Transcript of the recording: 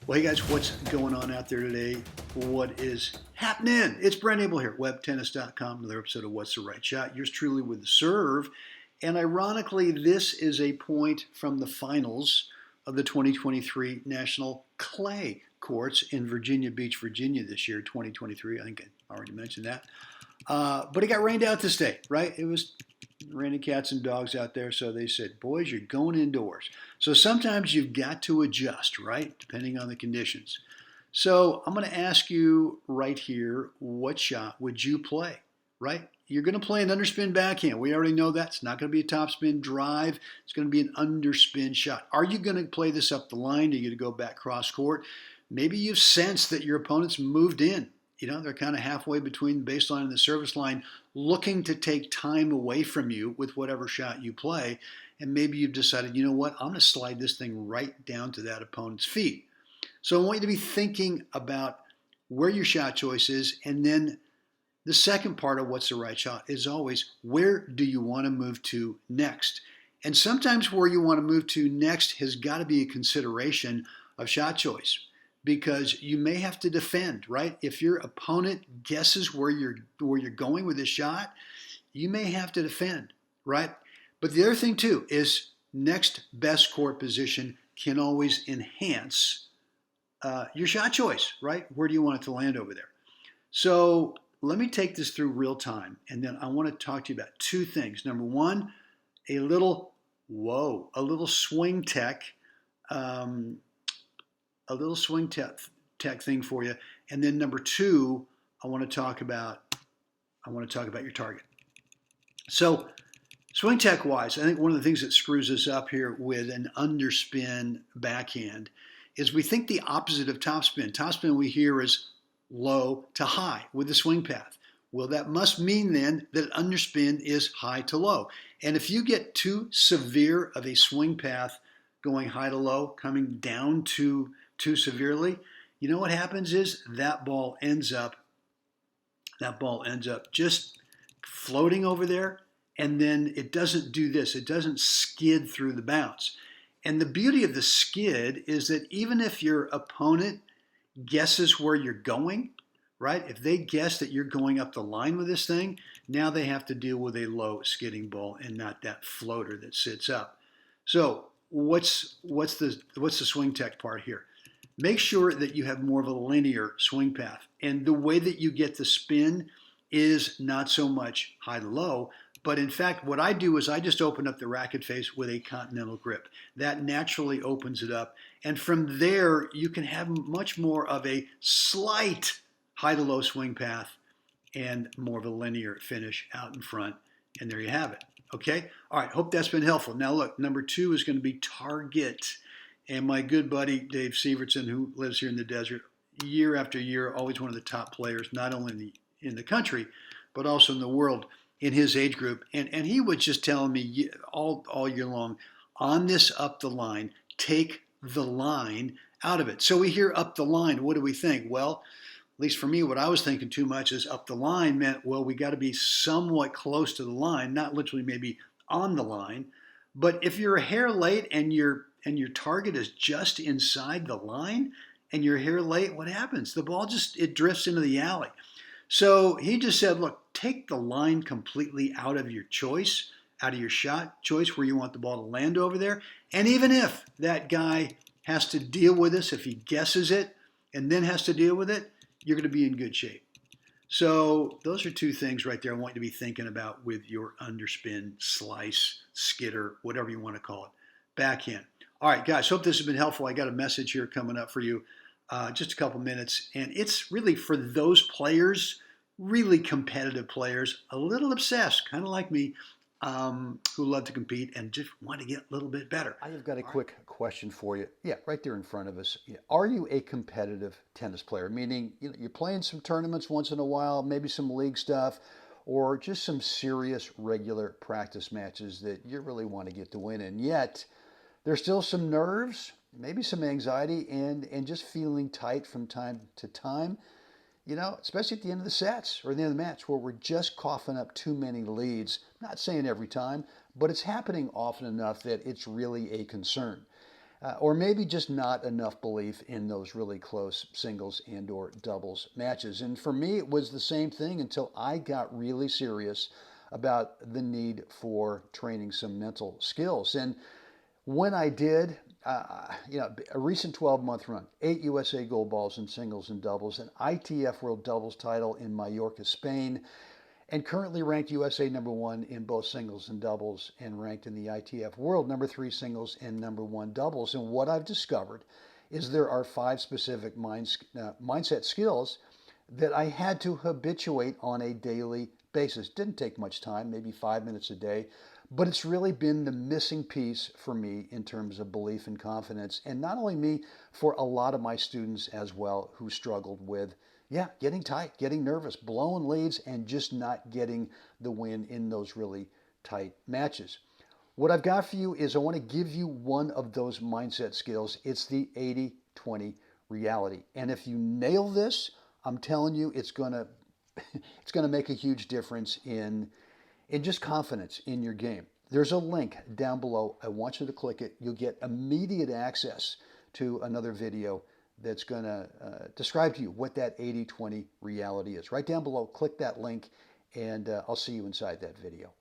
Well, hey guys, what's going on out there today? What is happening? It's Brent Abel here, webtennis.com, another episode of What's the Right Shot. Yours truly with the serve. And ironically, this is a point from the finals of the 2023 National Clay Courts in Virginia Beach, Virginia this year, 2023. I think I already mentioned that. But it got rained out this day, right? It was raining cats and dogs out there, so they said, boys, you're going indoors. So sometimes you've got to adjust, right, depending on the conditions. So I'm going to ask you right here, what shot would you play, right? You're going to play an underspin backhand. We already know that. It's not going to be a topspin drive. It's going to be an underspin shot. Are you going to play this up the line? Are you going to go back cross court? Maybe you've sensed that your opponent's moved in. You know, they're kind of halfway between the baseline and the service line, looking to take time away from you with whatever shot you play. And maybe you've decided, you know what, I'm going to slide this thing right down to that opponent's feet. So I want you to be thinking about where your shot choice is. And then the second part of what's the right shot is always, where do you want to move to next? And sometimes where you want to move to next has got to be a consideration of shot choice, because you may have to defend, right? If your opponent guesses where you're going with this shot, you may have to defend, right? But the other thing too is next best court position can always enhance your shot choice, right? Where do you want it to land over there? So let me take this through real time, and then I want to talk to you about two things. Number one, a little swing tech. A little swing tech thing for you, and then number two, I want to talk about your target. So, swing tech wise, I think one of the things that screws us up here with an underspin backhand is we think the opposite of topspin. Topspin we hear is low to high with the swing path. Well, that must mean then that underspin is high to low. And if you get too severe of a swing path going high to low, coming down too severely, you know what happens is that ball ends up just floating over there, and then it doesn't do this. It doesn't skid through the bounce. And the beauty of the skid is that even if your opponent guesses where you're going, right? If they guess that you're going up the line with this thing, now they have to deal with a low skidding ball and not that floater that sits up. So what's the swing tech part here? Make sure that you have more of a linear swing path. And the way that you get the spin is not so much high to low, but in fact, what I do is I just open up the racket face with a continental grip. That naturally opens it up. And from there, you can have much more of a slight high to low swing path and more of a linear finish out in front. And there you have it. Okay? All right. Hope that's been helpful. Now, look, number two is going to be target. And my good buddy, Dave Sievertson, who lives here in the desert, year after year, always one of the top players, not only in the country, but also in the world in his age group. And he was just telling me all year long, on this up the line, take the line out of it. So we hear up the line. What do we think? Well, at least for me, what I was thinking too much is up the line meant, well, we got to be somewhat close to the line, not literally maybe on the line. But if you're a hair late and your target is just inside the line and you're here late, what happens? The ball it drifts into the alley. So he just said, look, take the line completely out of your choice, out of your shot choice where you want the ball to land over there. And even if that guy has to deal with this, if he guesses it and then has to deal with it, you're going to be in good shape. So those are two things right there I want you to be thinking about with your underspin, slice, skidder, whatever you want to call it, backhand. All right, guys, hope this has been helpful. I got a message here coming up for you, just a couple minutes, and it's really for those players, really competitive players, a little obsessed, kind of like me, who love to compete and just want to get a little bit better. I have got a quick question for you. Yeah, right there in front of us. Are you a competitive tennis player? Meaning, you're playing some tournaments once in a while, maybe some league stuff, or just some serious regular practice matches that you really want to get the win in. Yet, there's still some nerves, maybe some anxiety, and just feeling tight from time to time. Especially at the end of the sets or the end of the match where we're just coughing up too many leads. Not saying every time, but it's happening often enough that it's really a concern. or maybe just not enough belief in those really close singles and or doubles matches. And for me, it was the same thing until I got really serious about the need for training some mental skills. And when I did, a recent 12-month run, 8 USA gold balls in singles and doubles, an ITF World Doubles title in Mallorca, Spain, and currently ranked USA #1 in both singles and doubles, and ranked in the ITF World #3 singles and #1 doubles. And what I've discovered is there are 5 specific mindset skills that I had to habituate on a daily basis. Didn't take much time, maybe 5 minutes a day, but it's really been the missing piece for me in terms of belief and confidence. And not only me, for a lot of my students as well who struggled with getting tight, getting nervous, blowing leads, and just not getting the win in those really tight matches. What I've got for you is I want to give you one of those mindset skills. It's the 80-20 reality. And if you nail this, I'm telling you, it's gonna make a huge difference in just confidence in your game. There's a link down below. I want you to click it. You'll get immediate access to another video that's going to describe to you what that 80-20 reality is. Right down below, click that link, and I'll see you inside that video.